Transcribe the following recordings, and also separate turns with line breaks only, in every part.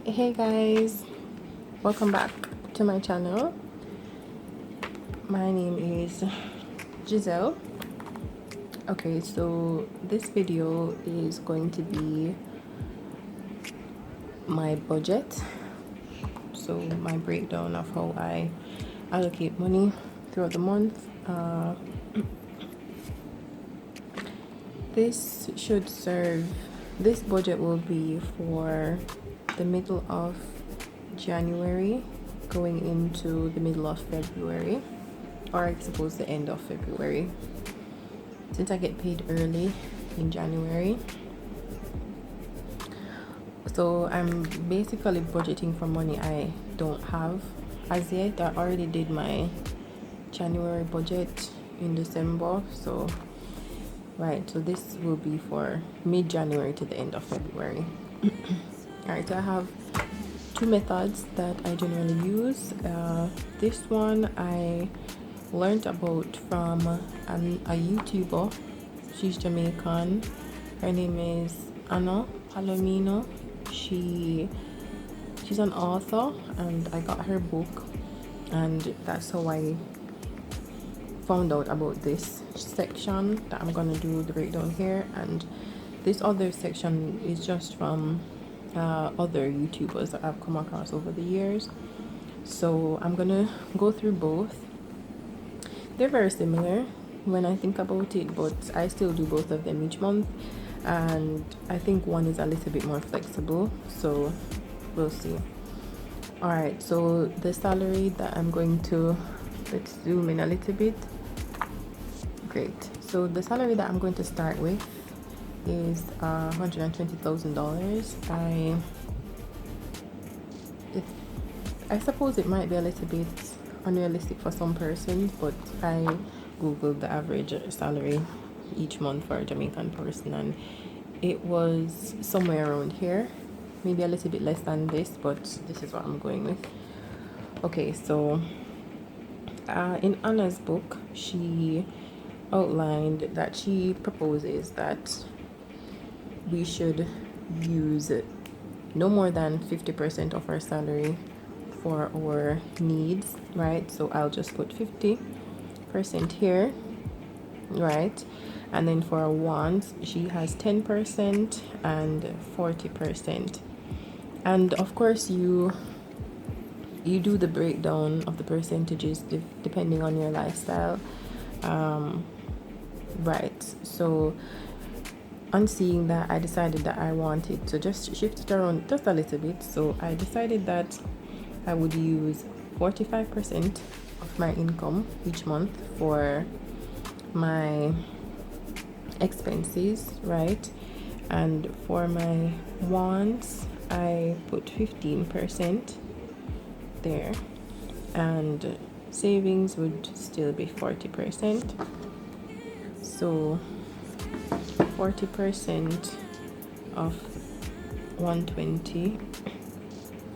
Hey guys, welcome back to my channel. My name is Giselle. Okay, so this video is going to be my budget, so my breakdown of how I allocate money throughout the month. This should serve, this budget will be for the middle of January going into the middle of February, or I suppose the end of February, since I get paid early in January. So I'm basically budgeting for money I don't have as yet. I already did my January budget in December, so so this will be for mid-January to the end of February. Alright, so I have two methods that I generally use. This one I learned about from a YouTuber. She's Jamaican. Her name is Anna Palomino. She's an author, and I got her book, and that's how I found out about this section that I'm gonna do the breakdown here. And this other section is just from other YouTubers that I've come across over the years. So I'm gonna go through both. They're very similar when I think about it, but I still do both of them each month, and I think one is a little bit more flexible, so we'll see. All right, so the salary that I'm going to, let's zoom in a little bit. Great. So the salary that I'm going to start with is $120,000. I suppose it might be a little bit unrealistic for some persons, but I googled the average salary each month for a Jamaican person, and it was somewhere around here, maybe a little bit less than this, but this is what I'm going with. Okay, so in Anna's book, she outlined that she proposes that we should use no more than 50% of our salary for our needs, right? So I'll just put 50% here, right? And then for our wants, she has 10% and 40%. And of course, you do the breakdown of the percentages depending on your lifestyle, right? So on seeing that, I decided that I wanted to just shift it around just a little bit. So I decided that I would use 45% of my income each month for my expenses, right? And for my wants, I put 15% there, and savings would still be 40%. So 40% of 120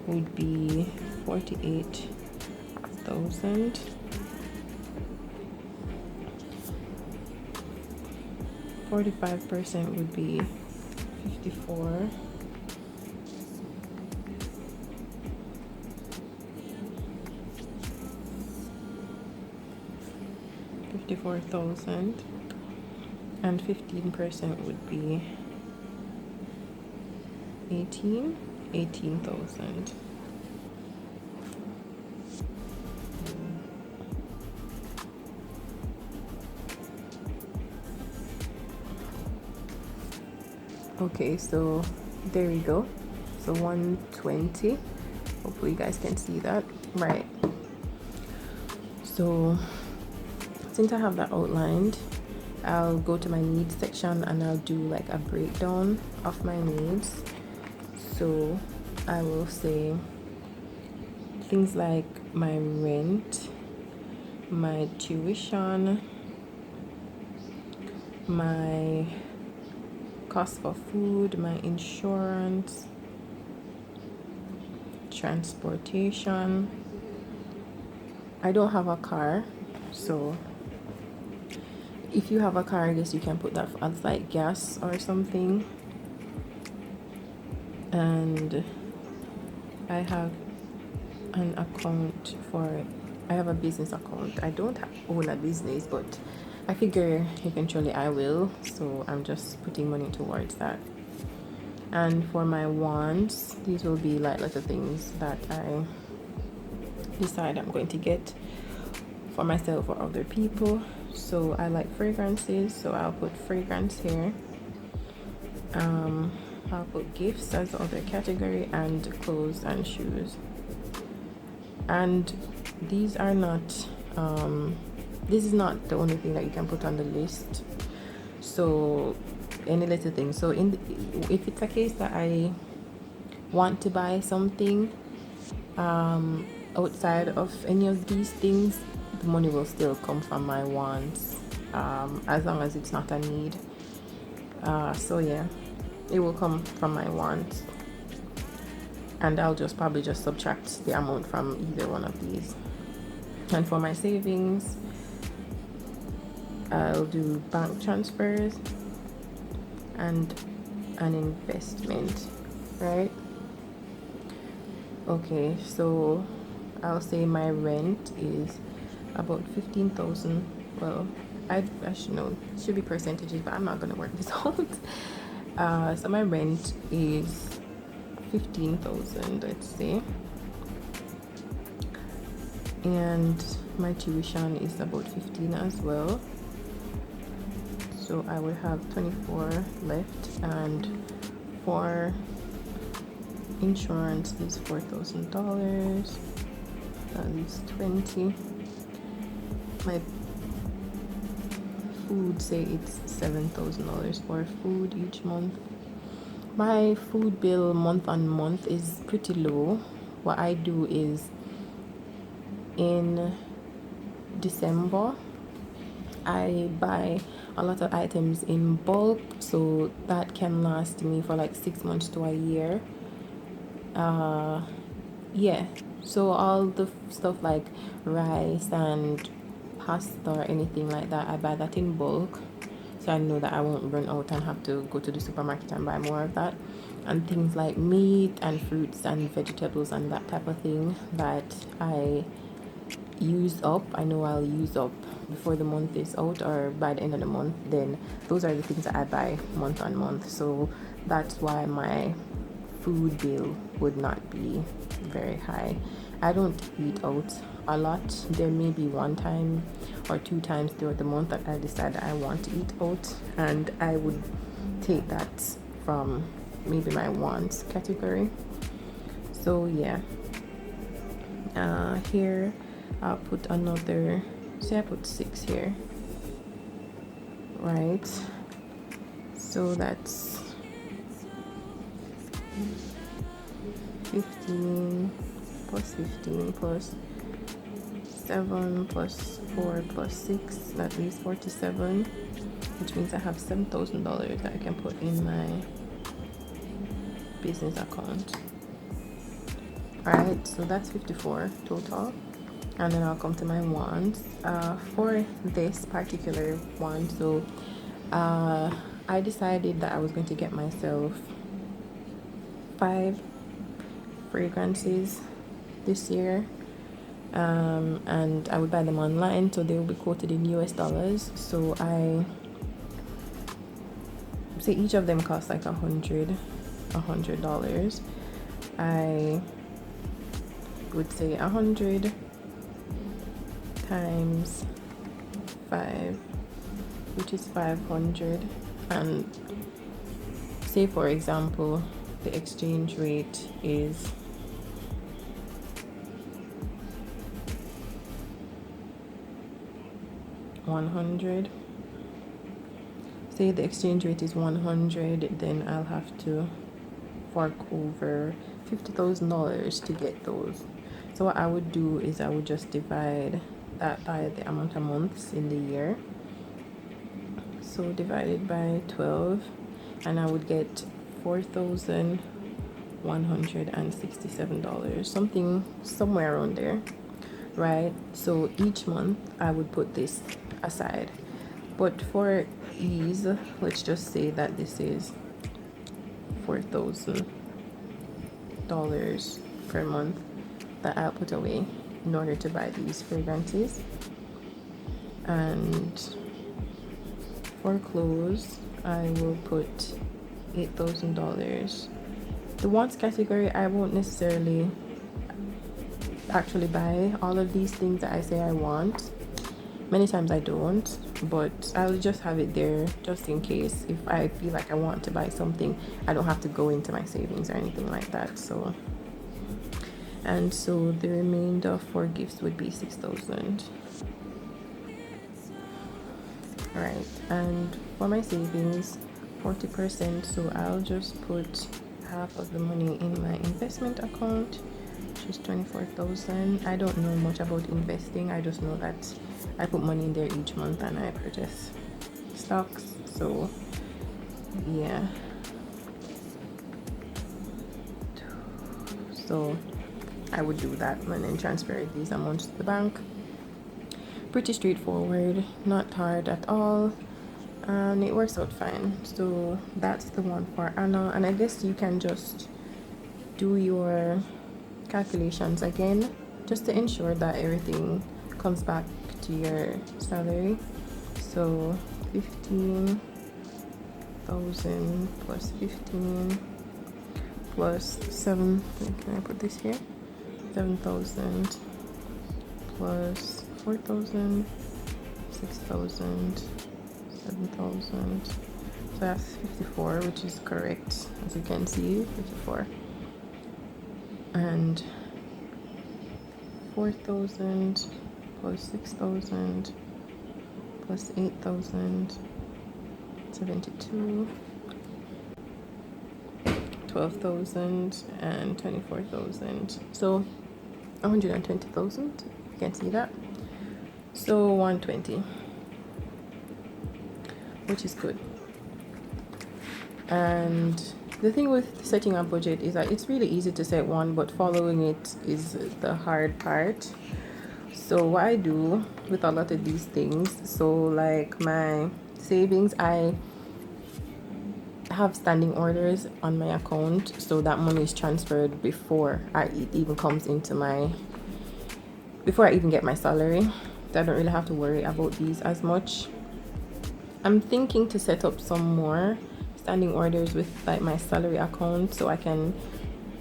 would be 48,000. 45% would be 54. 54,000, and 15% would be 18,000. Okay, so there we go. So 120. Hopefully you guys can see that, right? So since I have that outlined, I'll go to my needs section and I'll do like a breakdown of my needs. So I will say things like my rent, my tuition, my cost for food, my insurance, transportation. I don't have a car, so if you have a car, I guess you can put that as like gas or something. And I have an account for, I have a business account. I don't own a business, but I figure eventually I will, so I'm just putting money towards that. And for my wants, these will be like little things that I decide I'm going to get for myself or other people. So I like fragrances, so I'll put fragrance here. I'll put gifts as the other category, and clothes and shoes. And these are not this is not the only thing that you can put on the list. So any little thing. So if it's a case that I want to buy something outside of any of these things, the money will still come from my wants, as long as it's not a need. So yeah, it will come from my wants, and I'll just probably just subtract the amount from either one of these. And for my savings, I'll do bank transfers and an investment, right? Okay, so I'll say my rent is about 15,000. Well, I should know, it should be percentages, but I'm not gonna work this out. So my rent is 15,000, let's say, and my tuition is about 15 as well. So I will have 24 left, and for insurance is $4,000. That leaves 20. My food, say it's $7,000 for food each month. My food bill month on month is pretty low. What I do is in December I buy a lot of items in bulk, so that can last me for like 6 months to a year. Yeah, so all the stuff like rice and pasta or anything like that, I buy that in bulk, so I know that I won't run out and have to go to the supermarket and buy more of that. And things like meat and fruits and vegetables and that type of thing that I use up, I know I'll use up before the month is out or by the end of the month, then those are the things that I buy month on month. So that's why my food bill would not be very high. I don't eat out a lot. There may be one time or two times throughout the month that I decide that I want to eat out, and I would take that from maybe my wants category. So yeah, here I'll put another, say I put 6 here, right? So that's 15 plus 15 plus 7 plus 4 plus 6, that leaves 47, which means I have $7,000 that I can put in my business account. Alright, so that's 54 total. And then I'll come to my wants. For this particular one, so I decided that I was going to get myself 5 fragrances this year, and I would buy them online, so they will be quoted in US dollars. So I say each of them costs like $100. I would say 100 times 5, which is 500, and say for example the exchange rate is $100. Say the exchange rate is 100, then I'll have to fork over $50,000 to get those. So what I would do is I would just divide that by the amount of months in the year. So divided by 12, and I would get $4,167, something somewhere around there, right? So each month I would put this aside, but for ease, let's just say that this is $4,000 per month that I'll put away in order to buy these fragrances. And for clothes, I will put $8,000. The wants category, I won't necessarily actually buy all of these things that I say I want. Many times I don't, but I'll just have it there just in case. If I feel like I want to buy something, I don't have to go into my savings or anything like that. So the remainder for gifts would be 6,000. All right, and for my savings, 40%. So I'll just put half of the money in my investment account, which is 24,000. I don't know much about investing. I just know that I put money in there each month and I purchase stocks. So yeah. So I would do that and then transfer these amounts to the bank. Pretty straightforward, not hard at all, and it works out fine. So that's the one for Anna, and I guess you can just do your calculations again just to ensure that everything comes back to your salary. So 15,000 plus 15 plus 7, can I put this here? 7,000 plus 4,000, 6,000, 7,000. So that's 54, which is correct, as you can see, 54. And 4,000 plus 6,000 plus 8,000, 72, 12,000 and 24,000. So 120,000. You can see that. So 120, which is good. And the thing with setting a budget is that it's really easy to set one, but following it is the hard part. So what I do with a lot of these things, so like my savings, I have standing orders on my account, so that money is transferred before it even comes into before I even get my salary. So I don't really have to worry about these as much. I'm thinking to set up some more standing orders with like my salary account, so I can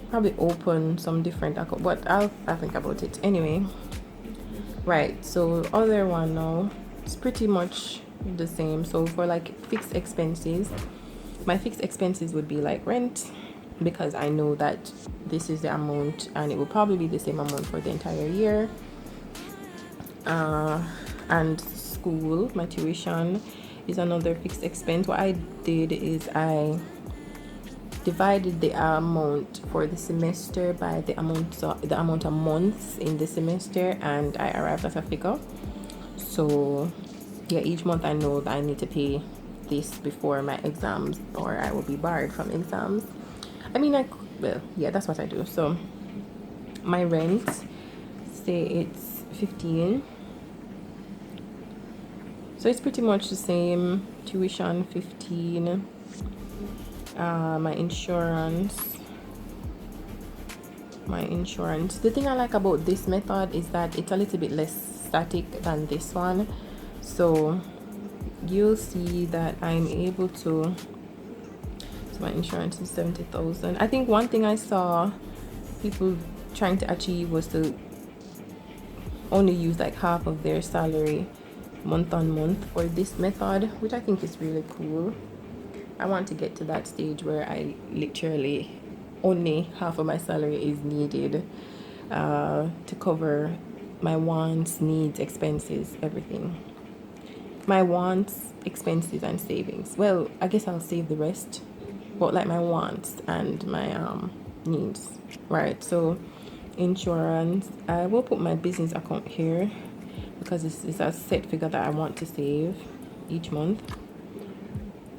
probably open some different account, but I'll think about it anyway. Right, so other one now, it's pretty much the same. So for like fixed expenses, my fixed expenses would be like rent, because I know that this is the amount and it will probably be the same amount for the entire year. And school, my tuition is another fixed expense. What I did is I divided the amount for the semester by the amount of months in the semester, and I arrived at a figure. So yeah, each month I know that I need to pay this before my exams, or I will be barred from exams. I mean, that's what I do. So my rent, say it's 15, so it's pretty much the same. Tuition 15. My insurance, the thing I like about this method is that it's a little bit less static than this one. So you'll see that I'm able to, so my insurance is 70,000. I think one thing I saw people trying to achieve was to only use like half of their salary month on month for this method, which I think is really cool. I want to get to that stage where I literally only half of my salary is needed to cover my wants, needs, expenses, everything. My wants, expenses, and savings. Well, I guess I'll save the rest, but like my wants and my needs, right? So insurance, I will put my business account here because it's a set figure that I want to save each month.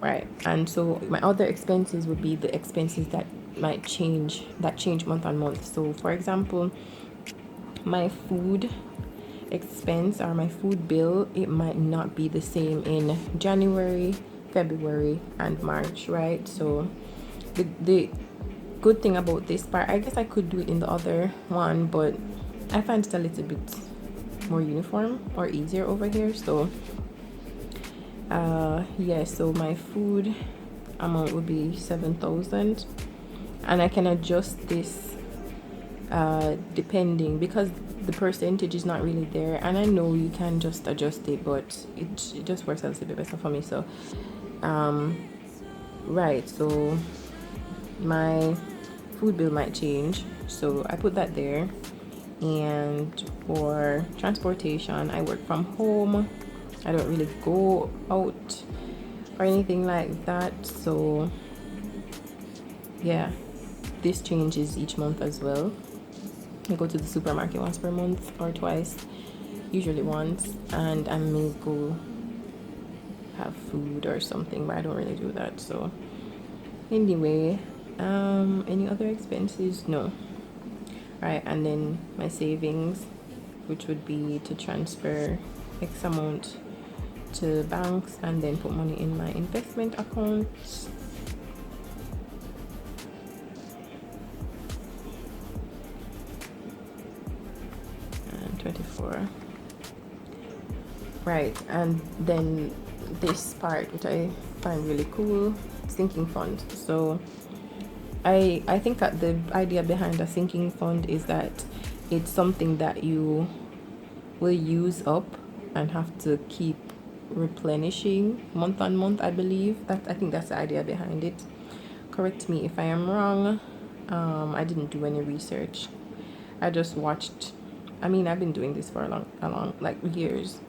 Right, and so my other expenses would be the expenses that might change month on month. So for example, my food expense or my food bill, it might not be the same in January, February, and March, right? So the good thing about this part, I guess I could do it in the other one, but I find it a little bit more uniform or easier over here. So yeah, so my food amount would be 7,000, and I can adjust this depending, because the percentage is not really there, and I know you can just adjust it, but it just works out a little bit better for me. So right, so my food bill might change, so I put that there. And for transportation, I work from home, I don't really go out or anything like that, so yeah, this changes each month as well. I go to the supermarket once per month or twice, usually once, and I may go have food or something, but I don't really do that. So anyway, any other expenses? No. Right, and then my savings, which would be to transfer X amount to banks and then put money in my investment accounts. And 24. Right, and then this part, which I find really cool, sinking fund. So I think that the idea behind a sinking fund is that it's something that you will use up and have to keep replenishing month on month. I think that's the idea behind it. Correct me if I am wrong. I didn't do any research. I just watched. I mean, I've been doing this for a long like years,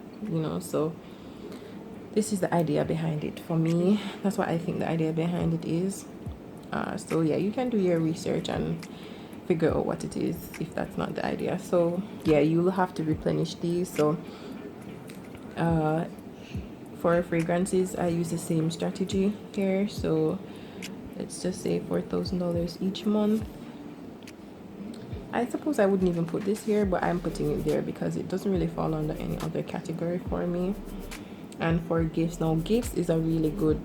so this is the idea behind it for me. That's what I think the idea behind it is. So yeah, you can do your research and figure out what it is if that's not the idea. So yeah, you'll have to replenish these. So for fragrances, I use the same strategy here. So let's just say $4,000 each month. I suppose I wouldn't even put this here, but I'm putting it there because it doesn't really fall under any other category for me. And for gifts, now gifts is a really good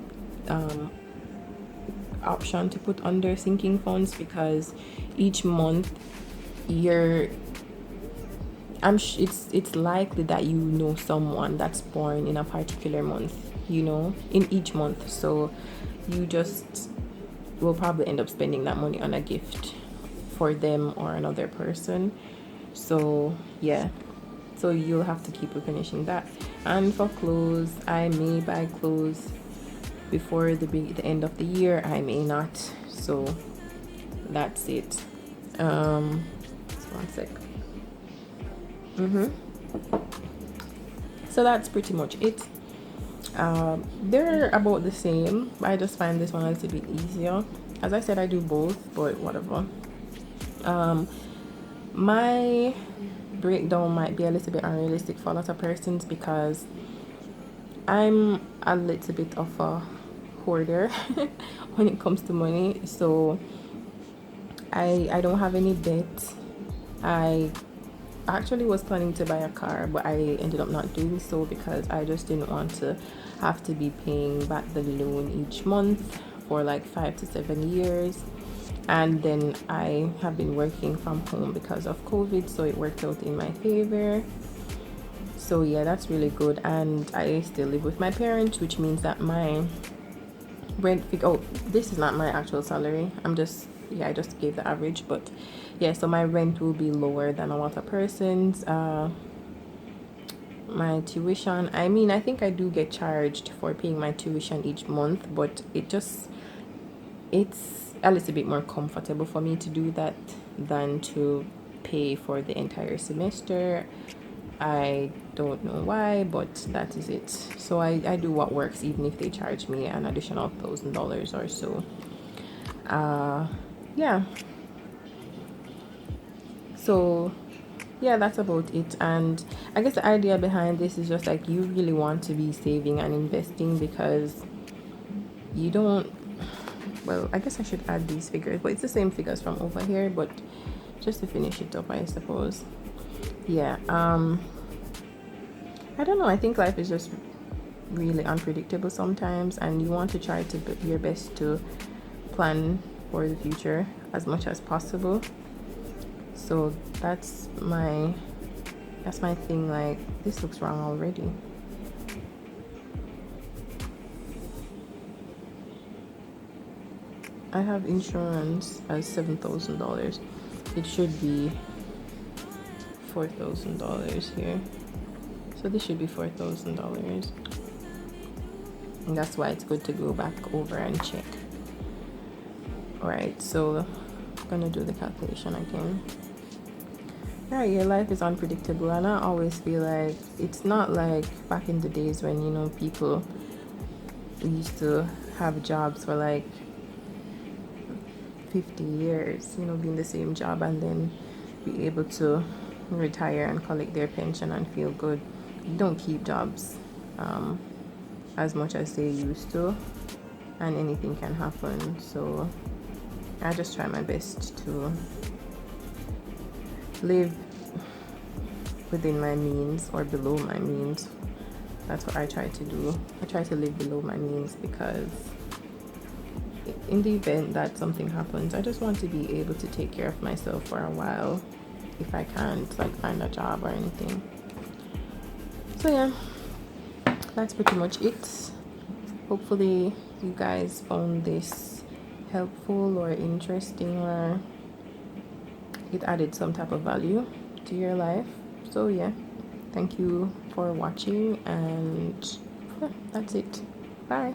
option to put under sinking funds, because each month it's likely that someone that's born in a particular month, in each month. So you just will probably end up spending that money on a gift for them or another person. So yeah, so you'll have to keep replenishing that. And for clothes, I may buy clothes before the end of the year, I may not. So that's it. One sec. So that's pretty much it. They're about the same. I just find this one a little bit easier. As I said, I do both, but whatever. My breakdown might be a little bit unrealistic for a lot of persons because I'm a little bit of a hoarder when it comes to money. So I don't have any debt. I actually was planning to buy a car, but I ended up not doing so because I just didn't want to have to be paying back the loan each month for like 5 to 7 years. And then I have been working from home because of COVID, so it worked out in my favor. So yeah, that's really good. And I still live with my parents, which means that my rent this is not my actual salary. I just gave the average, but yeah, so my rent will be lower than a lot of persons. My tuition, I think I do get charged for paying my tuition each month, but it's a little bit more comfortable for me to do that than to pay for the entire semester. I don't know why, but that is it. So I do what works, even if they charge me an additional $1,000 or so. Yeah. So yeah, that's about it. And I guess the idea behind this is just like you really want to be saving and investing, because you don't, well, I guess I should add these figures, but it's the same figures from over here, but just to finish it up, I suppose. Yeah, I don't know, I think life is just really unpredictable sometimes, and you want to try to do your best to plan for the future. as much as possible. So that's my thing. Like, this looks wrong already. I have insurance as $7,000. It should be $4,000 here. So this should be $4,000. And that's why it's good to go back over and check. Alright, so I'm gonna do the calculation again. Alright, your life is unpredictable, and I always feel like it's not like back in the days when, you know, people used to have jobs for like 50 years, you know, be in the same job and then be able to retire and collect their pension and feel good. You don't keep jobs as much as they used to, and anything can happen. So I just try my best to live within my means or below my means. That's what I try to do. I try to live below my means because in the event that something happens, I just want to be able to take care of myself for a while if I can't like find a job or anything. So yeah, that's pretty much it. Hopefully you guys found this helpful or interesting, or it added some type of value to your life. So yeah, thank you for watching, and yeah, that's it. Bye.